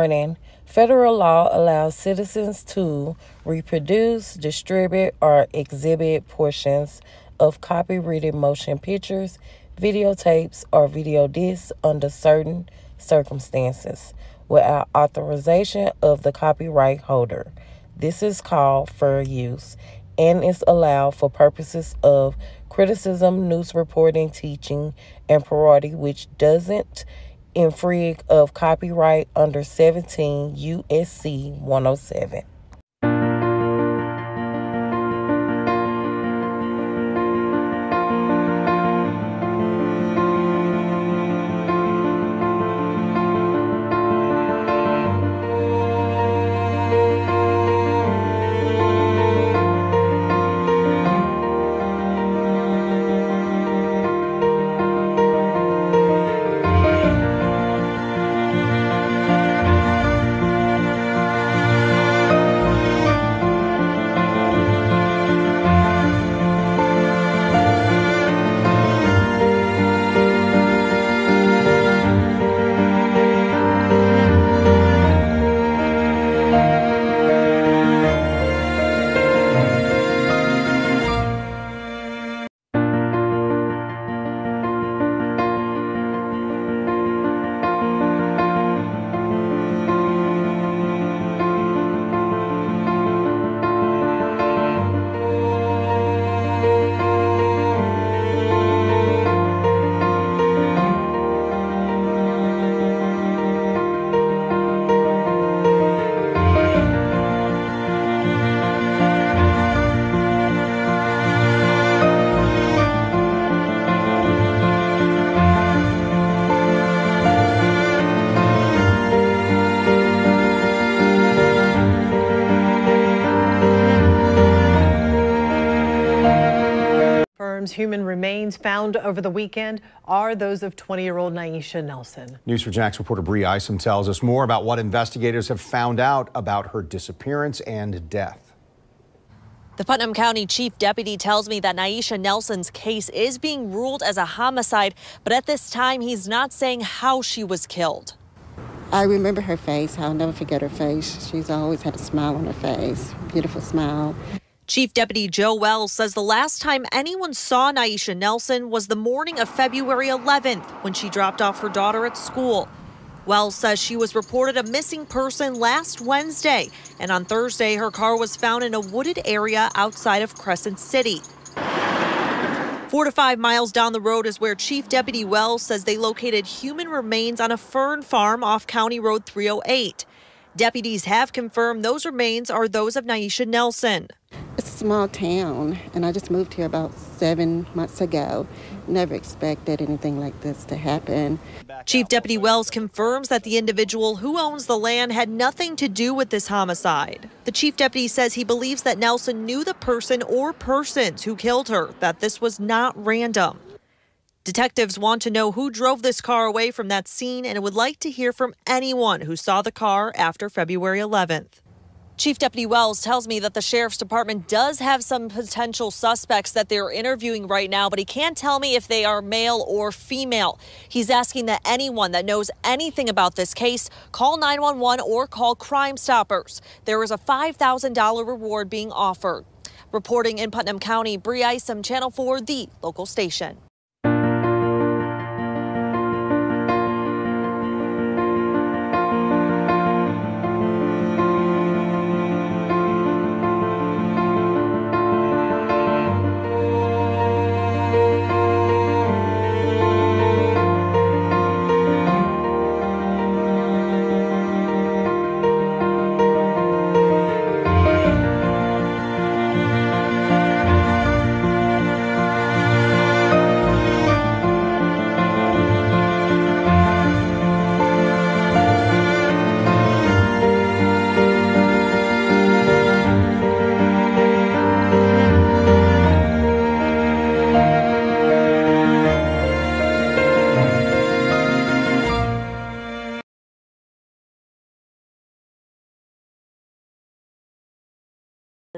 Warning: federal law allows citizens to reproduce, distribute, or exhibit portions of copyrighted motion pictures, videotapes, or video discs under certain circumstances without authorization of the copyright holder. This is called fair use and is allowed for purposes of criticism, news reporting, teaching, and parody, which doesn't infringe of copyright under 17 U.S.C. 107. Human remains found over the weekend are those of 20-year-old Nyesha Nelson. News4JAX reporter Bree Isom tells us more about what investigators have found out about her disappearance and death. The Putnam County Chief Deputy tells me that Nyesha Nelson's case is being ruled as a homicide, but at this time he's not saying how she was killed. I remember her face. I'll never forget her face. She's always had a smile on her face, beautiful smile. Chief Deputy Joe Wells says the last time anyone saw Nyesha Nelson was the morning of February 11th when she dropped off her daughter at school. Wells says she was reported a missing person last Wednesday, and on Thursday her car was found in a wooded area outside of Crescent City. 4 to 5 miles down the road is where Chief Deputy Wells says they located human remains on a fern farm off County Road 308. Deputies have confirmed those remains are those of Nyesha Nelson. It's a small town, and I just moved here about 7 months ago. Never expected anything like this to happen. Chief Deputy Wells confirms that the individual who owns the land had nothing to do with this homicide. The chief deputy says he believes that Nelson knew the person or persons who killed her, that this was not random. Detectives want to know who drove this car away from that scene and would like to hear from anyone who saw the car after February 11th. Chief Deputy Wells tells me that the Sheriff's Department does have some potential suspects that they're interviewing right now, but he can't tell me if they are male or female. He's asking that anyone that knows anything about this case call 911 or call Crime Stoppers. There is a $5,000 reward being offered. Reporting in Putnam County, Bree Isom, Channel 4, the local station.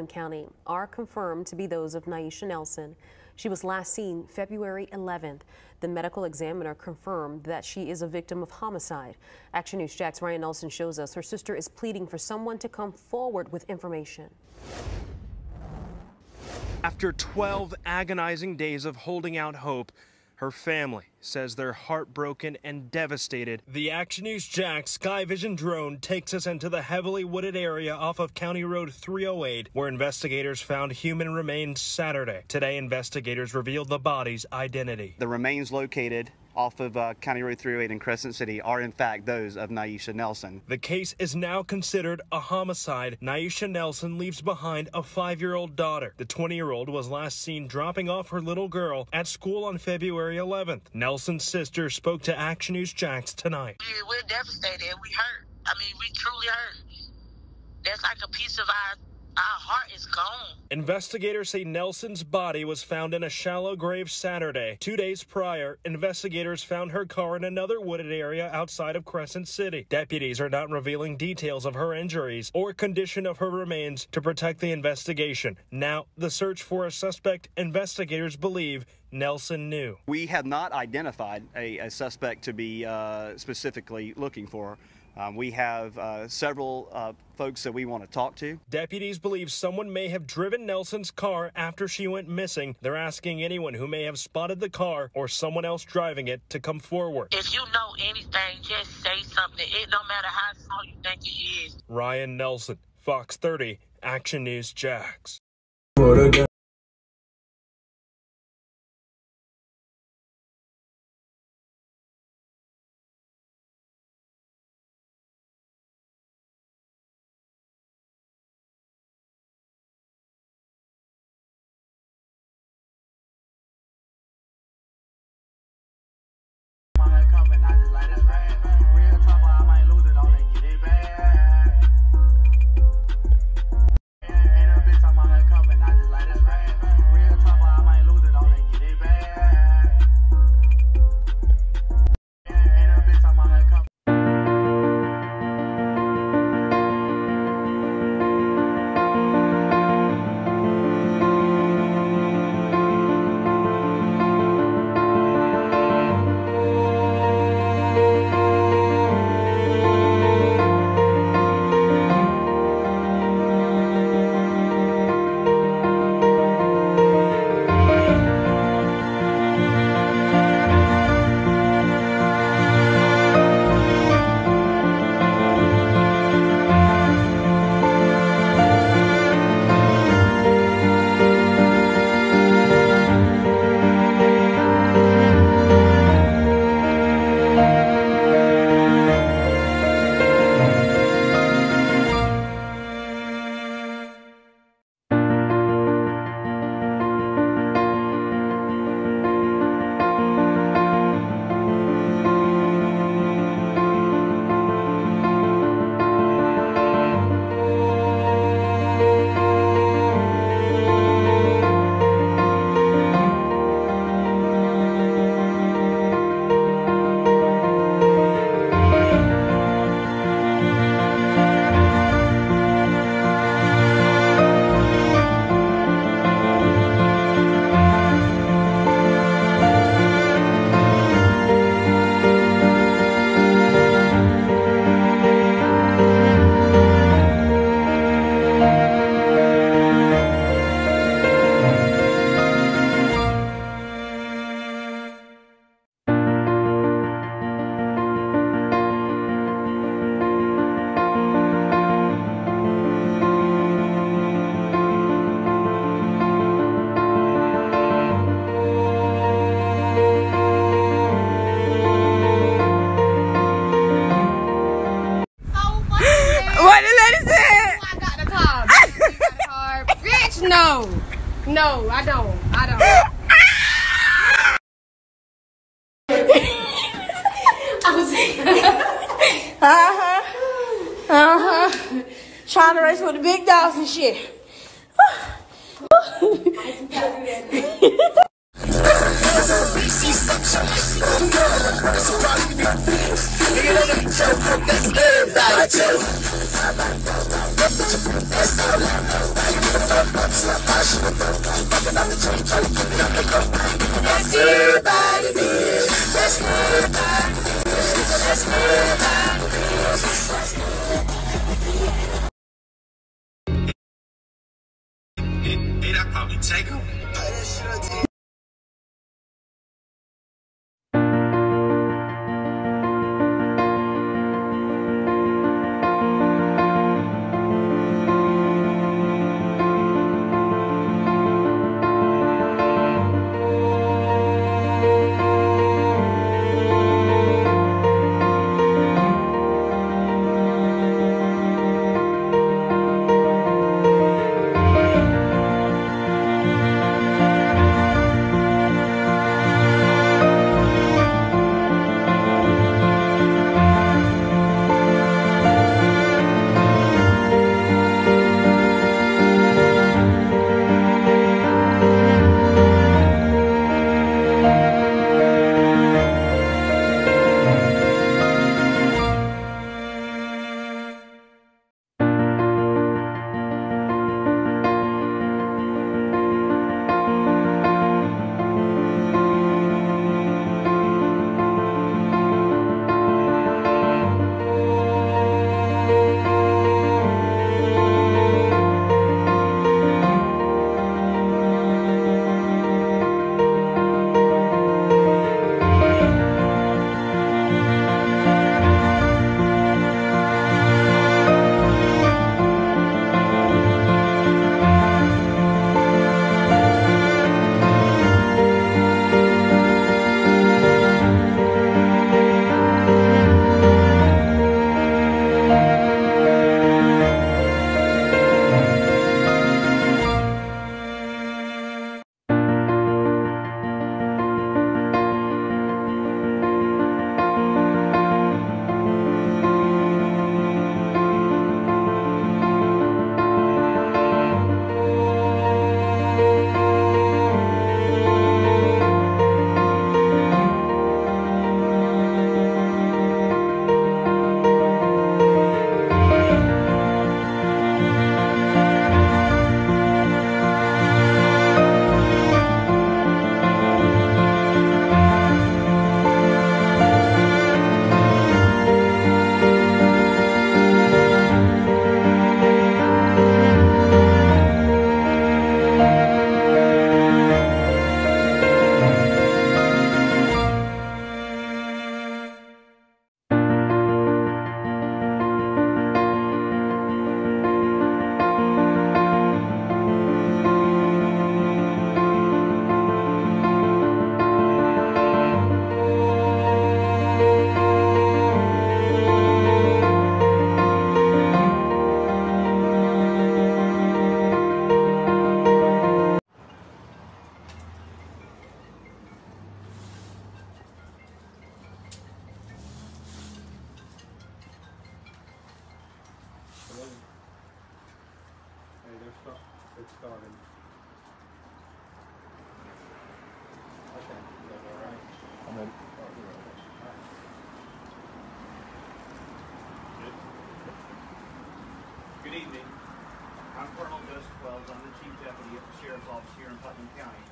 County are confirmed to be those of Nyesha Nelson. She was last seen February 11th. The medical examiner confirmed that she is a victim of homicide. Action News Jax Ryan Nelson shows us her sister is pleading for someone to come forward with information. After 12 agonizing days of holding out hope, her family says they're heartbroken and devastated. The Action News Jax Sky Vision drone takes us into the heavily wooded area off of County Road 308, where investigators found human remains Saturday. Today, investigators revealed the body's identity. The remains located off of County Road 308 in Crescent City are in fact those of Nyesha Nelson. The case is now considered a homicide. Nyesha Nelson leaves behind a 5-year-old daughter. The 20-year-old was last seen dropping off her little girl at school on February 11th. Nelson's sister spoke to Action News Jax tonight. We're devastated. We hurt. I mean, we truly hurt. That's like a piece of our heart is gone. Investigators say Nelson's body was found in a shallow grave Saturday. 2 days prior, investigators found her car in another wooded area outside of Crescent City. Deputies are not revealing details of her injuries or condition of her remains to protect the investigation. Now, the search for a suspect investigators believe Nelson knew. We have not identified a suspect to be specifically looking for. We have several folks that we want to talk to. Deputies believe someone may have driven Nelson's car after she went missing. They're asking anyone who may have spotted the car or someone else driving it to come forward. If you know anything, just say something. It don't matter how small you think it is. Ryan Nelson, Fox 30, Action News Jax. No, I don't. Trying to race with the big dogs and shit. I'd probably take him. It's started. Okay, is that all right? I'm ready. Good evening. I'm Colonel Joseph Wells. I'm the Chief Deputy at the Sheriff's Office here in Putnam County.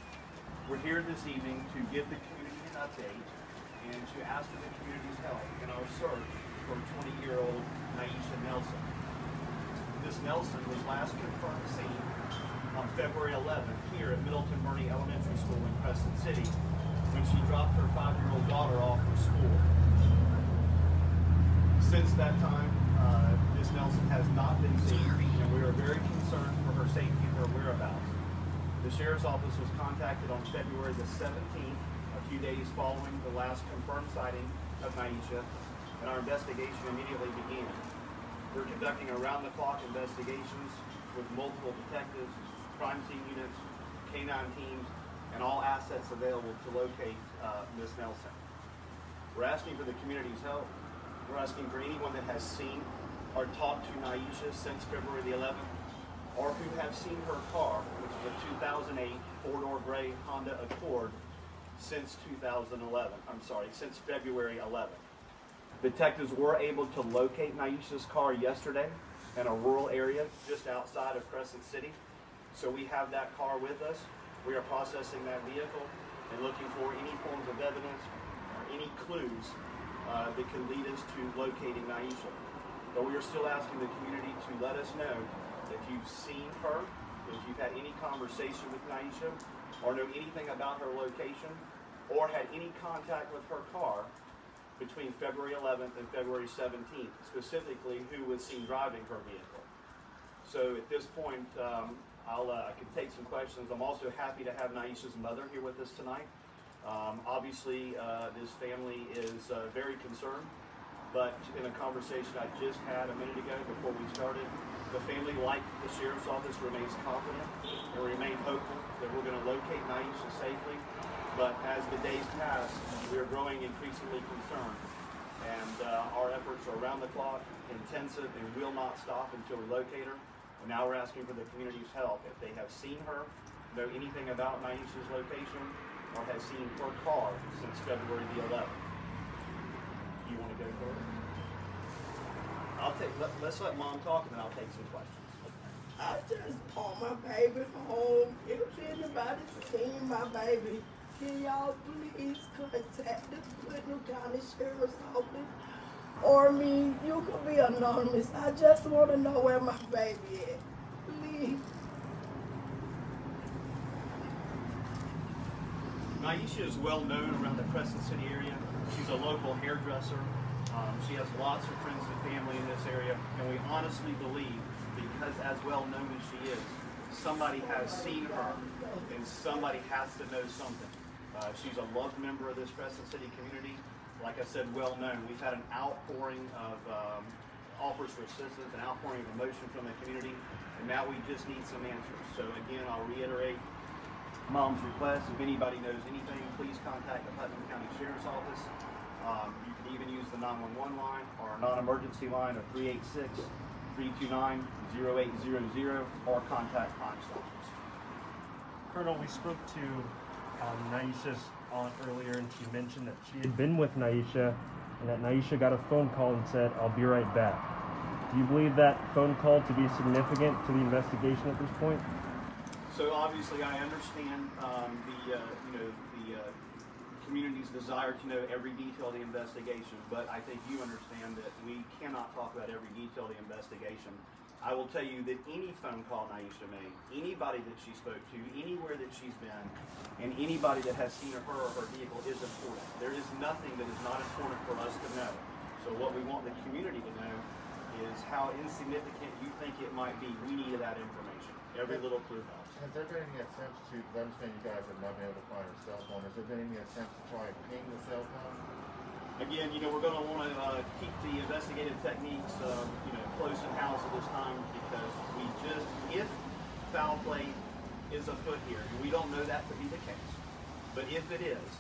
We're here this evening to give the community an update and to ask for the community's help in our search for 20-year-old Nyesha Nelson. Miss Nelson was last confirmed seen on February 11th here at Middleton Birney Elementary School in Crescent City when she dropped her 5-year-old daughter off for school. Since that time, Miss Nelson has not been seen, and we are very concerned for her safety and her whereabouts. The Sheriff's Office was contacted on February the 17th, a few days following the last confirmed sighting of Nyesha, and our investigation immediately began. We're conducting around-the-clock investigations with multiple detectives, crime scene units, canine teams, and all assets available to locate Miss Nelson. We're asking for the community's help. We're asking for anyone that has seen or talked to Nyesha since February the 11th, or who have seen her car, which is a 2008 four-door gray Honda Accord, since since February 11th. Detectives were able to locate Nyesha's car yesterday in a rural area just outside of Crescent City. So we have that car with us. We are processing that vehicle and looking for any forms of evidence or any clues that can lead us to locating Nyesha. But we are still asking the community to let us know if you've seen her, if you've had any conversation with Nyesha, or know anything about her location, or had any contact with her car between February 11th and February 17th, specifically who was seen driving her vehicle. So at this point, I can take some questions. I'm also happy to have Nyesha's mother here with us tonight. Obviously, this family is very concerned, but in a conversation I just had a minute ago before we started, the family, like the Sheriff's Office, remains confident and remain hopeful that we're going to locate Nyesha safely. But as the days pass, we are growing increasingly concerned, and our efforts are around the clock, intensive, and will not stop until we locate her. And now we're asking for the community's help. If they have seen her, know anything about Nyesha's location, or has seen her car since February the 11th. You want to go further? Let's let Mom talk, and then I'll take some questions. I just brought my baby home. If anybody's seen my baby, can y'all please contact the Clinton County Sheriff's Office? Or me, you could be anonymous. I just want to know where my baby is. Please. Nyesha is well known around the Crescent City area. She's a local hairdresser. She has lots of friends and family in this area, and we honestly believe, because as well known as she is, somebody has seen her, and somebody has to know something. She's a loved member of this Crescent City community. Like I said, well known. We've had an outpouring of offers for assistance, an outpouring of emotion from the community, and now we just need some answers. So again, I'll reiterate Mom's request. If anybody knows anything, please contact the Putnam County Sheriff's Office. You can even use the 911 line or our non-emergency line of 386-329-0800 or contact Crime Stoppers. Colonel, we spoke to Nyesha's aunt earlier, and she mentioned that she had been with Nyesha and that Nyesha got a phone call and said, "I'll be right back." Do you believe that phone call to be significant to the investigation at this point? So obviously I understand the community's desire to know every detail of the investigation, but I think you understand that we cannot talk about every detail of the investigation. I will tell you that any phone call Nyesha made, anybody that she spoke to, anywhere that she's been, and anybody that has seen her or her vehicle is important. There is nothing that is not important for us to know. So what we want the community to know is how insignificant you think it might be. We need that information. Every little clue helps. Has there been any attempts to, because I understand you guys have not been able to find her cell phone, has there been any attempts to try and ping the cell phone? Again, we're going to want to keep the investigative techniques, close in house at this time, because if foul play is afoot here, and we don't know that to be the case, but if it is,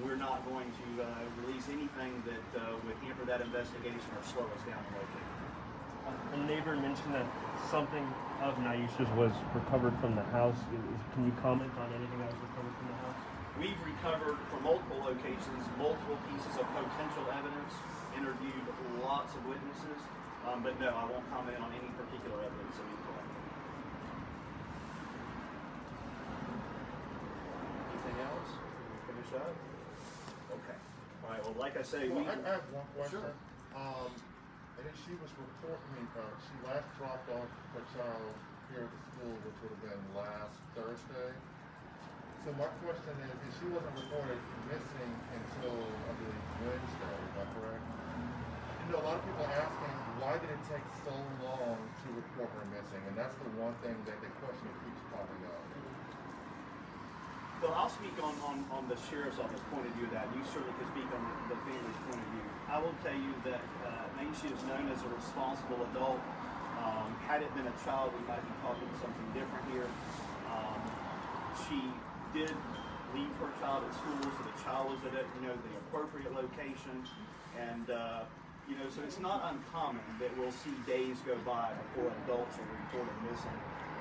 we're not going to release anything that would hamper that investigation or slow us down the location. A neighbor mentioned that something of Nyesha's was recovered from the house. Can you comment on anything that was recovered from the house? We've recovered from multiple locations, multiple pieces of potential evidence, interviewed lots of witnesses, but no, I won't comment on any particular evidence that we've collected. Anything else? Can we finish up? Okay. All right, well, like I say, I have one question. Sure. I think she was reporting, she last dropped off her child here at the school, which would have been last Thursday. So my question is she wasn't reported missing until, I believe, Wednesday, is that correct? A lot of people are asking, why did it take so long to report her missing? And that's the one thing that the question keeps popping up. Well, I'll speak on the Sheriff's Office point of view of that. You certainly can speak on the family's point of view. I will tell you that Nyesha is known as a responsible adult. Had it been a child, we might be talking something different here. She did leave her child at school, so the child was at the appropriate location, and so it's not uncommon that we'll see days go by before adults are reported missing,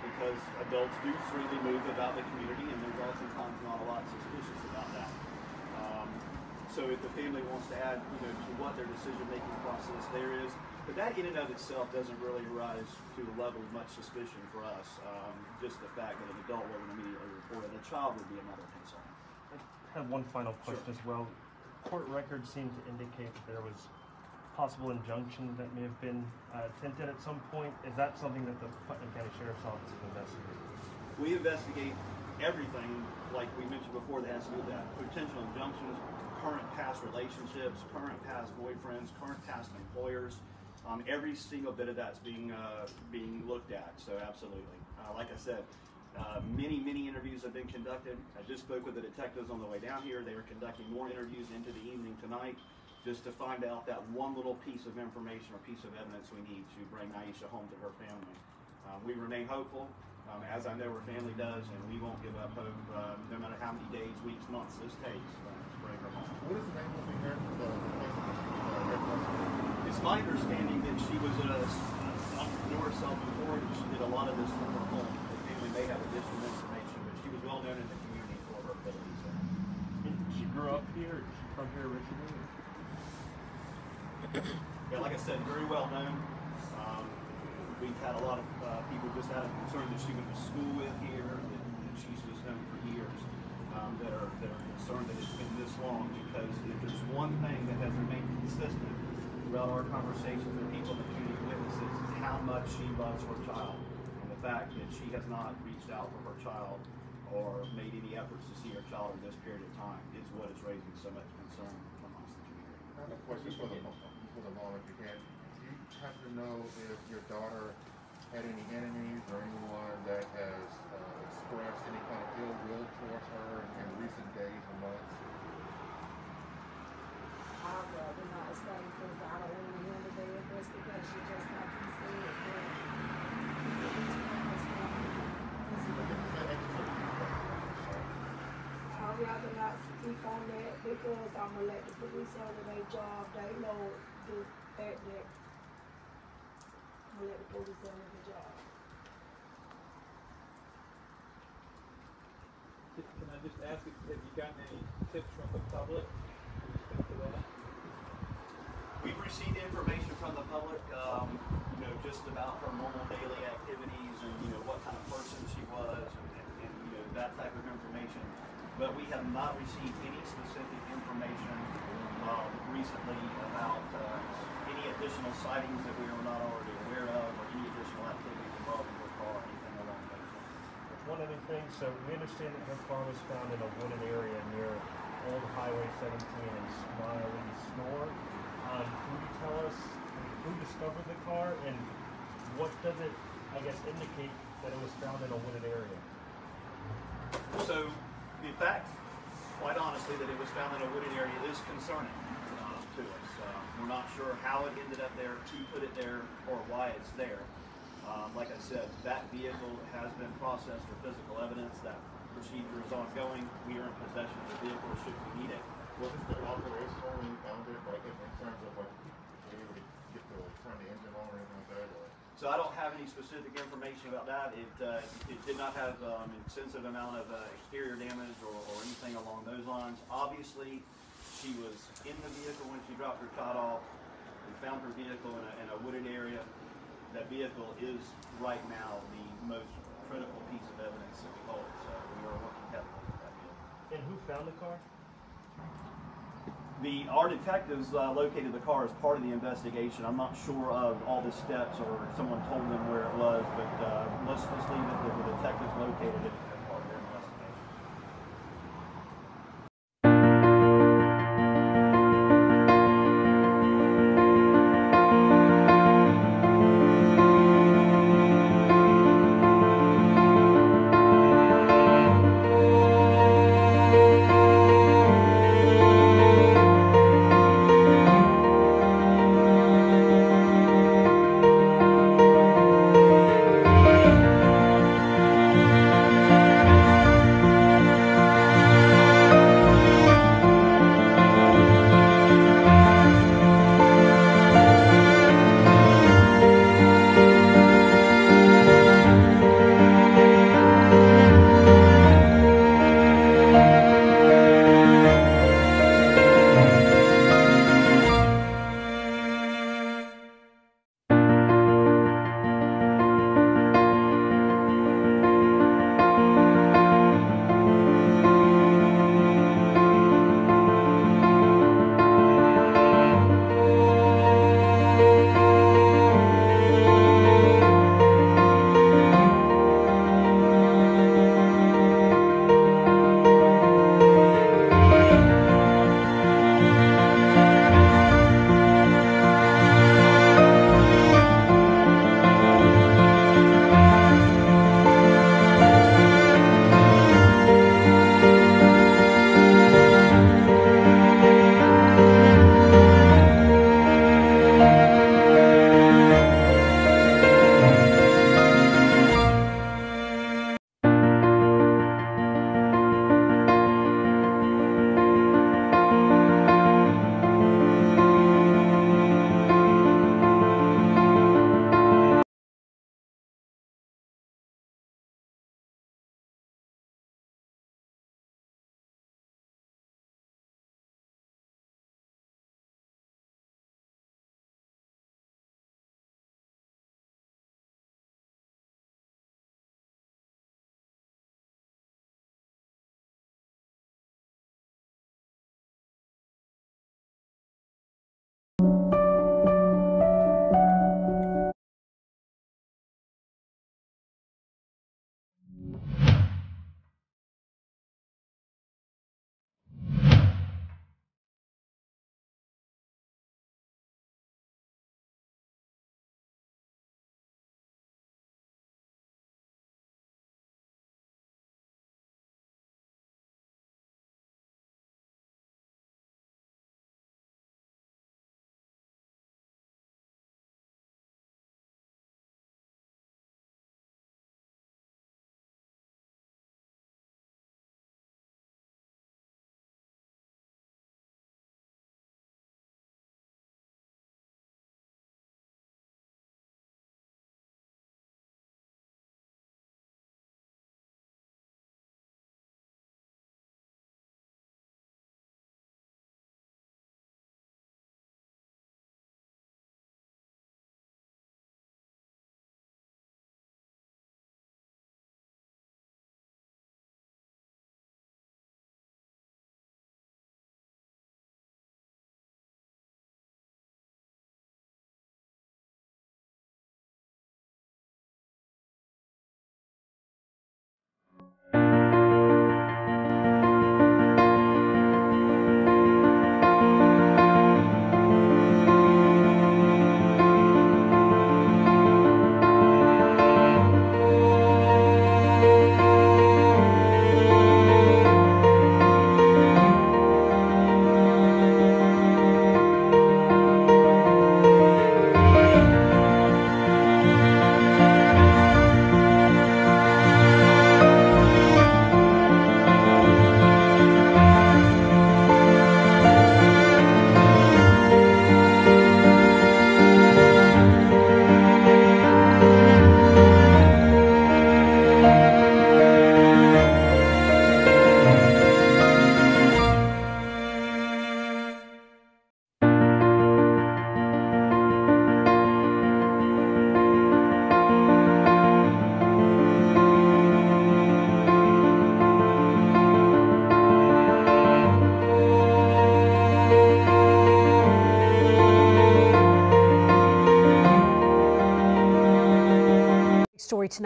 because adults do freely move about the community, and there's oftentimes not a lot suspicious about that. So if the family wants to add, to what their decision-making process there is, But that in and of itself doesn't really rise to the level of much suspicion for us. Just the fact that an adult wasn't immediately reported. A child would be another concern. I have one final question as well. Court records seem to indicate that there was possible injunction that may have been attempted at some point. Is that something that the Putnam County Sheriff's Office is investigating? We investigate everything, like we mentioned before, that has to do with that. Potential injunctions, current past relationships, current past boyfriends, current past employers. Every single bit of that's being looked at, so absolutely. Like I said, many interviews have been conducted. I just spoke with the detectives on the way down here. They are conducting more interviews into the evening tonight just to find out that one little piece of information or piece of evidence we need to bring Nyesha home to her family. We remain hopeful, as I know her family does, and we won't give up hope no matter how many days, weeks, months this takes to bring her home. What is the name of the place It's my understanding that she was an entrepreneur, self-employed, and she did a lot of this from her home. The family may have additional information, but she was well known in the community for her abilities. She grew up here? Is she from here originally? Yeah, like I said, very well known. We've had a lot of people just out of concern that she went to school with here, that she's just known for years, that are concerned that it's been this long, because if there's one thing that has remained consistent throughout our conversations with people in the community witnesses is how much she loves her child, and the fact that she has not reached out for her child or made any efforts to see her child in this period of time is what is raising so much concern amongst the community. I have a question for the moment, if you can. Do you happen to know if your daughter had any enemies or anyone that has expressed any kind of ill will towards her in recent days or months? I'd rather not say, because I don't want to handle the investigation, just like you said. I'd rather not speak on that, because I'm going to let the police handle their job. They know the fact that I'm going to let the police handle the job. Can I just ask, have you gotten any tips from the public? We've received information from the public, just about her normal daily activities and, what kind of person she was and that type of information. But we have not received any specific information recently about any additional sightings that we are not already aware of, or any additional activities involving her car or anything along those lines. One other thing, so we understand that her car was found in a wooded area near Old Highway 17 in Smiley Snore. Can you tell us who discovered the car, and what does it, indicate that it was found in a wooded area? So, the fact, quite honestly, that it was found in a wooded area is concerning to us. We're not sure how it ended up there, who put it there, or why it's there. Like I said, that vehicle has been processed for physical evidence. That procedure is ongoing. We are in possession of the vehicle should we need it. Was it still operational when you found it, like in terms of like being able to get to turn the engine on or anything like that? Or? So I don't have any specific information about that. It did not have an extensive amount of exterior damage or anything along those lines. Obviously, she was in the vehicle when she dropped her child off. We found her vehicle in a wooded area. That vehicle is right now the most critical piece of evidence that we hold. So we are working heavily with that vehicle. And who found the car? Our detectives located the car as part of the investigation. I'm not sure of all the steps or someone told them where it was, but let's just leave it that the detectives located it as part of their investigation.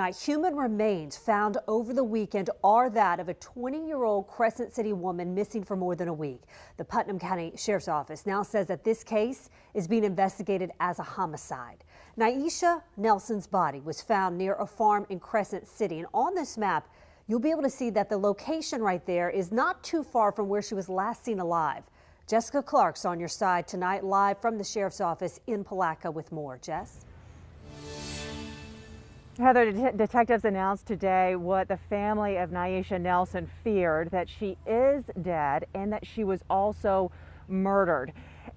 tonight. Human remains found over the weekend are that of a 20-year-old Crescent City woman missing for more than a week. The Putnam County Sheriff's Office now says that this case is being investigated as a homicide. Nyesha Nelson's body was found near a farm in Crescent City, and on this map you'll be able to see that the location right there is not too far from where she was last seen alive. Jessica Clark's on your side tonight, live from the Sheriff's Office in Palatka with more. Jess? Heather, detectives announced today what the family of Nyesha Nelson feared, that she is dead and that she was also murdered.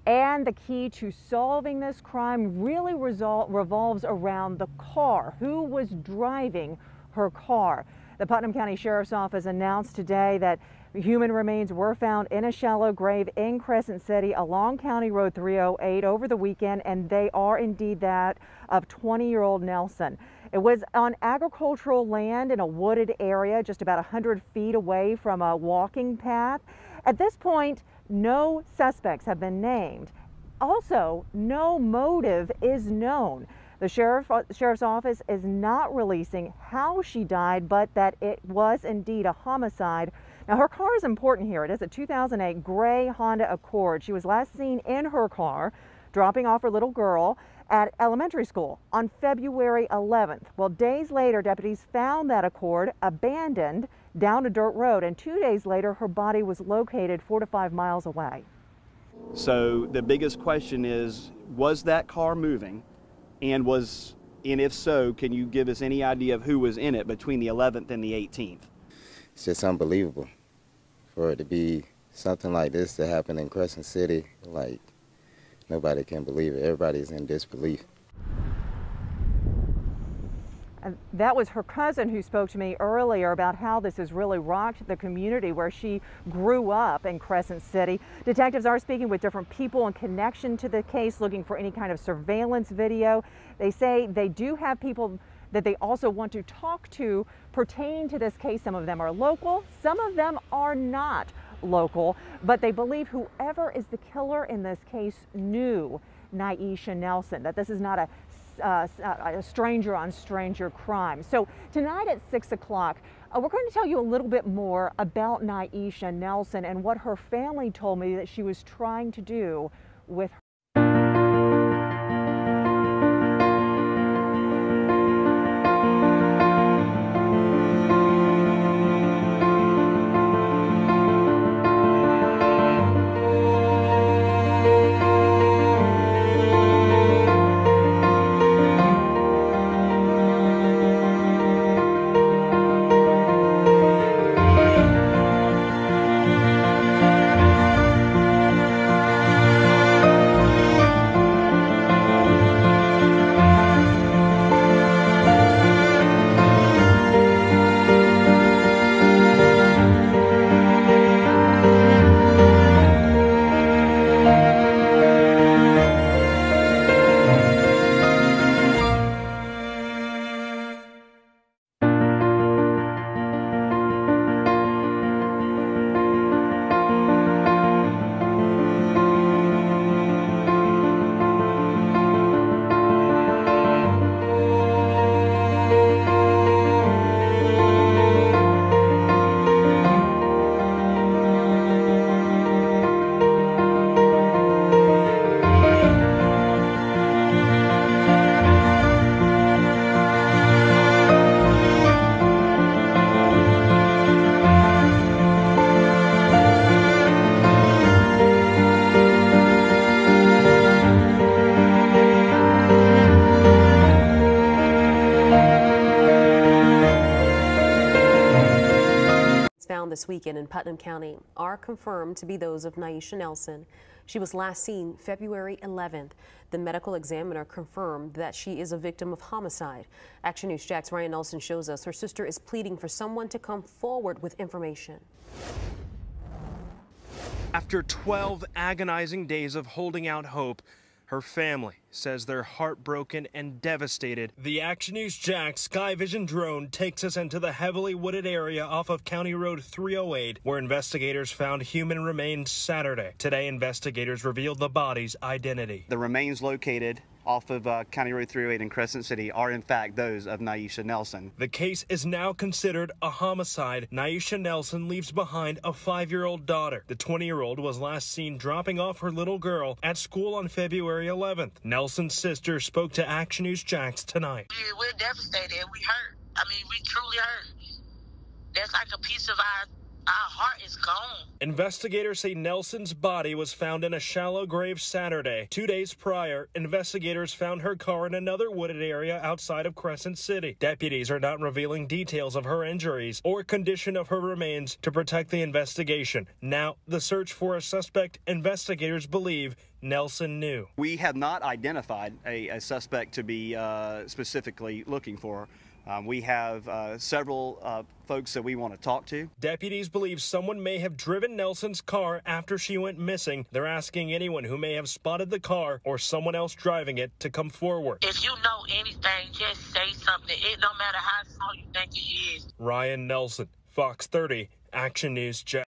And the key to solving this crime really revolves around the car. Who was driving her car? The Putnam County Sheriff's Office announced today that human remains were found in a shallow grave in Crescent City along County Road 308 over the weekend, and they are indeed that of 20-year-old Nelson. It was on agricultural land in a wooded area just about 100 feet away from a walking path. At this point, no suspects have been named. Also, no motive is known. The Sheriff's Office is not releasing how she died, but that it was indeed a homicide. Now, her car is important here. It is a 2008 gray Honda Accord. She was last seen in her car dropping off her little girl at elementary school on February 11th. Well, days later, deputies found that Accord abandoned down a dirt road, and 2 days later, her body was located 4 to 5 miles away. So the biggest question is, was that car moving? And if so, can you give us any idea of who was in it between the 11th and the 18th? It's just unbelievable for it to be something like this to happen in Crescent City. Like, nobody can believe it. Everybody's in disbelief. And that was her cousin who spoke to me earlier about how this has really rocked the community where she grew up in Crescent City. Detectives are speaking with different people in connection to the case, looking for any kind of surveillance video. They say they do have people that they also want to talk to pertaining to this case. Some of them are local, some of them are not local, but they believe whoever is the killer in this case knew Nyesha Nelson, that this is not a stranger on stranger crime. So tonight at 6 o'clock, we're going to tell you a little bit more about Nyesha Nelson and what her family told me that she was trying to do with her. This weekend in Putnam County are confirmed to be those of Nyesha Nelson. She was last seen February 11th. The medical examiner confirmed that she is a victim of homicide. Action News Jack's Ryan Nelson shows us her sister is pleading for someone to come forward with information. After 12 agonizing days of holding out hope, her family says they're heartbroken and devastated. The Action News Jack Sky Vision drone takes us into the heavily wooded area off of County Road 308, where investigators found human remains Saturday. Today, investigators revealed the body's identity. The remains located off of County Road 308 in Crescent City are in fact those of Nyesha Nelson. The case is now considered a homicide. Nyesha Nelson leaves behind a 5-year-old daughter. The 20-year-old was last seen dropping off her little girl at school on February 11th. Nelson's sister spoke to Action News Jax tonight. We're devastated. We hurt. I mean, we truly hurt. That's like a piece of our heart is gone. Investigators say Nelson's body was found in a shallow grave Saturday. 2 days prior, investigators found her car in another wooded area outside of Crescent City. Deputies are not revealing details of her injuries or condition of her remains to protect the investigation. Now, the search for a suspect investigators believe Nelson knew. We have not identified a suspect to be specifically looking for. We have several folks that we want to talk to. Deputies believe someone may have driven Nelson's car after she went missing. They're asking anyone who may have spotted the car or someone else driving it to come forward. If you know anything, just say something. It don't matter how small you think it is. Ryan Nelson, Fox 30, Action News Jax.